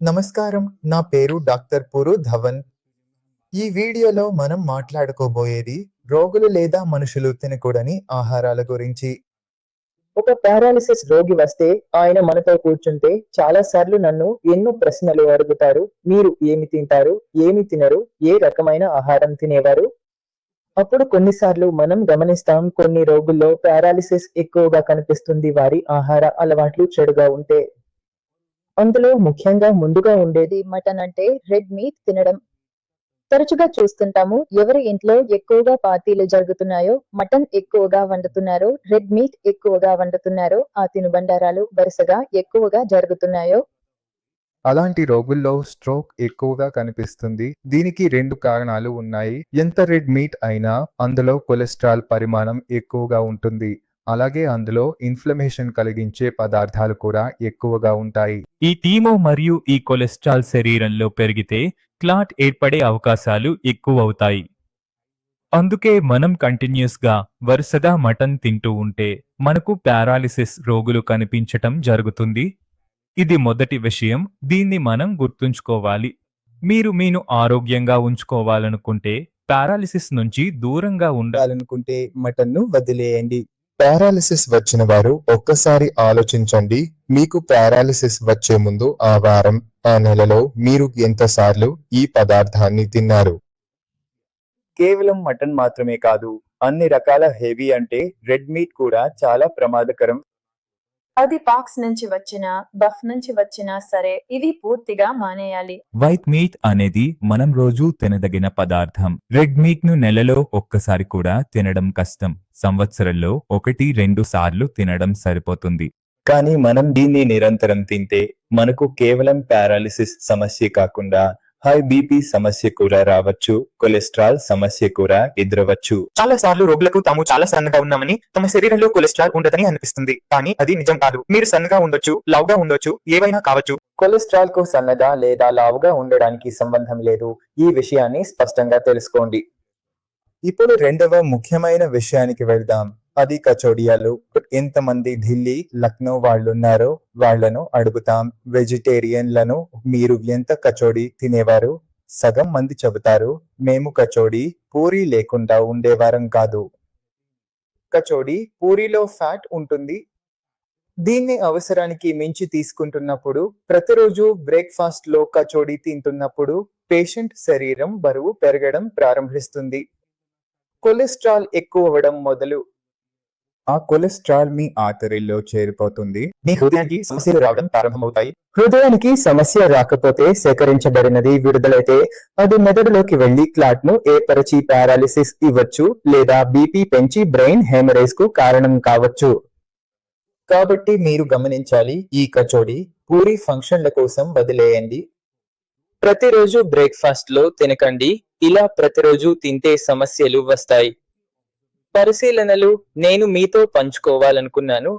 నమస్కారం, నా పేరు డాక్టర్ పురు ధవన్. ఈ వీడియోలో మనం మాట్లాడుకోబోయేది రోగులు లేదా మనుషులు తినకూడని ఆహారాల గురించి. ఒక పారాలిసిస్ రోగి వస్తే ఆయన మనతో కూర్చుంటే చాలా సార్లు నన్ను ఎన్నో ప్రశ్నలు అడుగుతారు. మీరు ఏమి తింటారు, ఏమి తినరు, ఏ రకమైన ఆహారం తినేవారు? అప్పుడు కొన్నిసార్లు మనం గమనిస్తాం, కొన్ని రోగుల్లో పారాలిసిస్ ఎక్కువగా కనిపిస్తుంది వారి ఆహార అలవాట్లు చెడుగా ఉంటే. అందులో ముఖ్యంగా ముందుగా ఉండేది మటన్ అంటే రెడ్ మీట్ తినడం. తరచుగా చూస్తుంటాము, ఎవరి ఇంట్లో ఎక్కువగా పార్టీలు జరుగుతున్నాయో, మటన్ ఎక్కువగా వండుతున్నారో, రెడ్ మీట్ ఎక్కువగా వండుతున్నారో, ఆ తినుబండారాలు వరుసగా ఎక్కువగా జరుగుతున్నాయో. అలాంటి రోగుల్లో స్ట్రోక్ ఎక్కువగా కనిపిస్తుంది. దీనికి 2 కారణాలు ఉన్నాయి. ఎంత రెడ్ మీట్ అయినా అందులో కొలెస్ట్రాల్ పరిమాణం ఎక్కువగా ఉంటుంది. అలాగే అందులో ఇన్ఫ్లమేషన్ కలిగించే పదార్థాలు కూడా ఎక్కువగా ఉంటాయి. ఈ టీమో మరియు ఈ కొలెస్ట్రాల్ శరీరంలో పెరిగితే క్లాట్ ఏర్పడే అవకాశాలు ఎక్కువవుతాయి. అందుకే మనం కంటిన్యూస్గా వరుసగా మటన్ తింటూ ఉంటే మనకు పారాలిసిస్ రోగులు కనిపించటం జరుగుతుంది. ఇది మొదటి విషయం, దీన్ని మనం గుర్తుంచుకోవాలి. మీను ఆరోగ్యంగా ఉంచుకోవాలనుకుంటే, పారాలిసిస్ నుంచి దూరంగా ఉండాలనుకుంటే మటన్ను వదిలేయండి. పారాలిసిస్ వచ్చిన వారు ఒక్కసారి ఆలోచించండి, మీకు పారాలిసిస్ వచ్చే ముందు ఆ వారం, ఆ నెలలో మీరు ఎంతసార్లు ఈ పదార్థాన్ని తిన్నారు. కేవలం మటన్ మాత్రమే కాదు, అన్ని రకాల హెవీ అంటే రెడ్ మీట్ కూడా చాలా ప్రమాదకరం. అది పాక్స్ నుంచి వచ్చినా, బఫ్ నుంచి వచ్చినా సరే, ఇవి పూర్తిగా మానేయాలి. వైట్ మీట్ అనేది మనం రోజూ తినదగిన పదార్థం. రెడ్ మీట్ ను నెలలో ఒక్కసారి కూడా తినడం కష్టం. సంవత్సరంలో 1-2 సార్లు తినడం సరిపోతుంది. కానీ మనం దీన్ని నిరంతరం తింటే మనకు కేవలం పారాలిసిస్ సమస్య కాకుండా హై బీపీ సమస్య కూడా రావచ్చు, కొలెస్ట్రాల్ సమస్య కూడా ఎదురవచ్చు. చాలా సార్లు రోగులకు తాము చాలా సన్నగా ఉన్నామని, తమ శరీరంలో కొలెస్ట్రాల్ ఉండదని అనిపిస్తుంది. కానీ అది నిజం కాదు. మీరు సన్నగా ఉండొచ్చు, లావుగా ఉండొచ్చు, ఏవైనా కావచ్చు. కొలెస్ట్రాల్ కు సన్నగా లేదా లావుగా ఉండడానికి సంబంధం లేదు. ఈ విషయాన్ని స్పష్టంగా తెలుసుకోండి. ఇప్పుడు రెండవ ముఖ్యమైన విషయానికి వెళ్దాం, అది కచోడియాలు. ఎంతమంది ఢిల్లీ, లక్నో వాళ్ళున్నారో వాళ్లను అడుగుతాం, వెజిటేరియన్లను, మీరు ఎంత కచోడి తినేవారు? సగం మంది చెబుతారు, మేము కచోడి పూరి లేకుండా ఉండేవారం కాదు. కచోడి పూరిలో ఫ్యాట్ ఉంటుంది. దీన్ని అవసరానికి మించి తీసుకుంటున్నప్పుడు, ప్రతిరోజు బ్రేక్ఫాస్ట్ లో కచోడి తింటున్నప్పుడు పేషెంట్ శరీరం బరువు పెరగడం ప్రారంభిస్తుంది. కొలెస్ట్రాల్ ఎక్కువవడం మొదలు. ఆ కొలెస్ట్రాల్ మీ ఆర్టరీల్లో చేరిపోతుంది. మీ హృదయానికి సమస్యలు రావడం ప్రారంభమవుతాయి. హృదయానికి సమస్య రాకపోతే, సేకరించబడినది విడుదలైతే అది మెదడులోకి వెళ్లి క్లాట్ ను ఏర్పరిచి పారాలిసిస్ ఇవ్వచ్చు, లేదా బీపీ పెంచి బ్రెయిన్ హెమరేజ్ కు కారణం కావచ్చు. కాబట్టి మీరు గమనించాలి, ఈ కచోడి పూరి ఫంక్షన్ల కోసం వదిలేయండి. ప్రతిరోజు బ్రేక్ఫాస్ట్ లో తినకండి. ఇలా ప్రతిరోజు తింటే సమస్యలు వస్తాయి. పరిశీలనలు నేను మీతో పంచుకోవాలనుకున్నాను.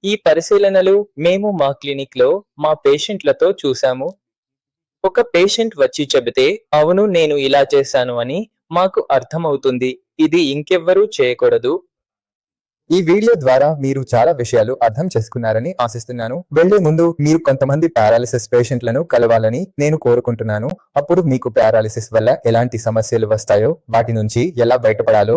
ఈ పరిశీలనలు మేము మా క్లినిక్ లో మా పేషెంట్లతో చూశాము. ఒక పేషెంట్ వచ్చి చెబితే, అవును నేను ఇలా చేశాను అని మాకు అర్థమవుతుంది, ఇది ఇంకెవ్వరూ చేయకూడదు. ఈ వీడియో ద్వారా మీరు చాలా విషయాలు అర్థం చేసుకున్నారని ఆశిస్తున్నాను. వెళ్లే ముందు మీరు కొంతమంది పారాలిసిస్ పేషెంట్లను కలవాలని నేను కోరుకుంటున్నాను. అప్పుడు మీకు పారాలిసిస్ వల్ల ఎలాంటి సమస్యలు వస్తాయో, వాటి నుంచి ఎలా బయటపడాలో